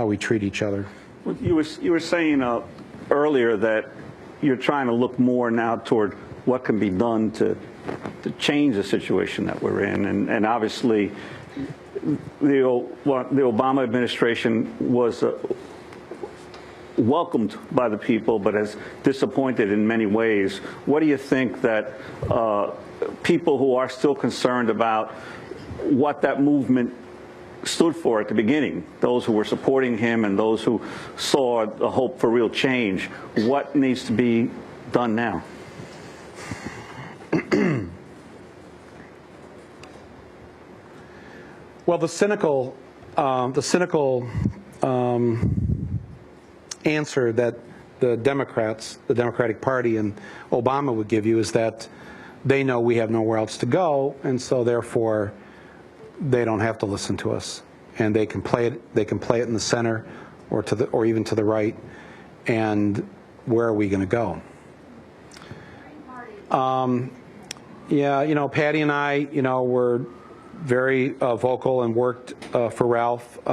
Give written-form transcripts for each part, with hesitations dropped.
we treat each other. Well, you were saying earlier that you're trying to look more now toward what can be done to change the situation that we're in, and obviously the Obama administration was welcomed by the people, but has disappointed in many ways. What do you think that people who are still concerned about what that movement stood for at the beginning, those who were supporting him and those who saw a hope for real change, what needs to be done now? Well, the cynical answer that the Democrats, the Democratic Party, and Obama would give you is that they know we have nowhere else to go, and so therefore they don't have to listen to us, and they can play it. They can play it in the center, or even to the right. And where are we going to go? Yeah, Patty and I, were very vocal and worked for Ralph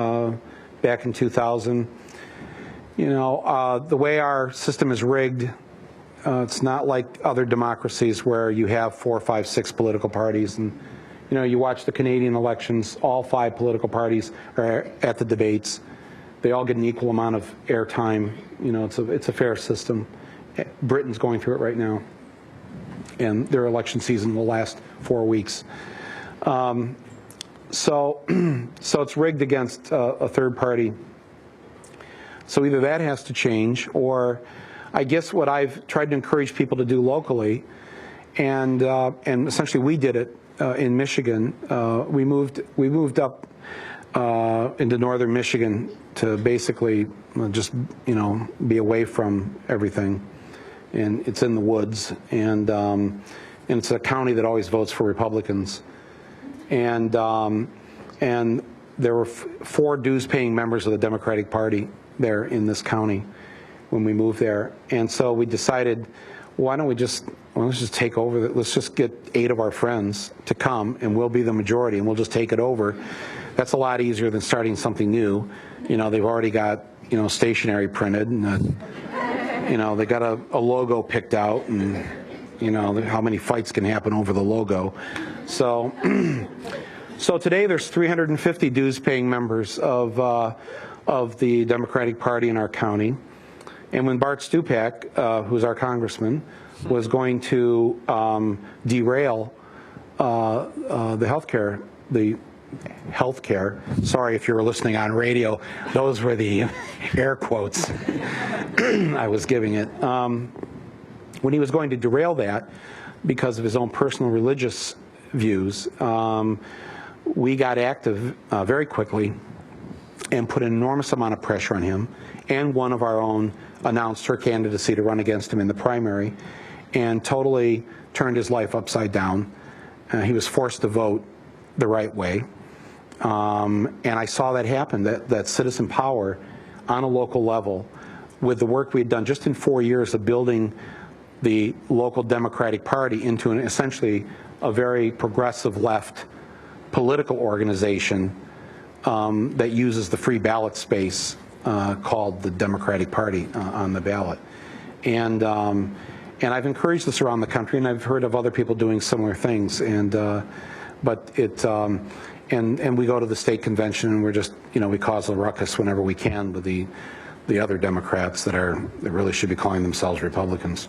back in 2000. The way our system is rigged, it's not like other democracies where you have 4, 5, 6 political parties. And, you watch the Canadian elections, all 5 political parties are at the debates. They all get an equal amount of airtime. It's a fair system. Britain's going through it right now, and their election season will last 4 weeks. So it's rigged against a third party. So either that has to change, or I guess what I've tried to encourage people to do locally, and essentially we did it in Michigan. We moved up into northern Michigan to basically just be away from everything, and it's in the woods, and it's a county that always votes for Republicans, and there were 4 dues-paying members of the Democratic Party there in this county when we moved there, and so we decided, why don't we let's just take over. Let's just get 8 of our friends to come, and we'll be the majority, and we'll just take it over. That's a lot easier than starting something new. They've already got stationery printed, and they got a logo picked out, and how many fights can happen over the logo. So today there's 350 dues-paying members of the Democratic Party in our county. And when Bart Stupak, who's our congressman, was going to derail the healthcare, sorry if you were listening on radio, those were the air quotes I was giving it. When he was going to derail that because of his own personal religious views, we got active very quickly and put an enormous amount of pressure on him, and one of our own announced her candidacy to run against him in the primary, and totally turned his life upside down. He was forced to vote the right way, and I saw that happen, that citizen power on a local level, with the work we had done just in 4 years of building the local Democratic Party into essentially a very progressive left political organization that uses the free ballot space called the Democratic Party on the ballot. And I've encouraged this around the country, and I've heard of other people doing similar things. And we go to the state convention, and we're just, we cause a ruckus whenever we can with the other Democrats that really should be calling themselves Republicans.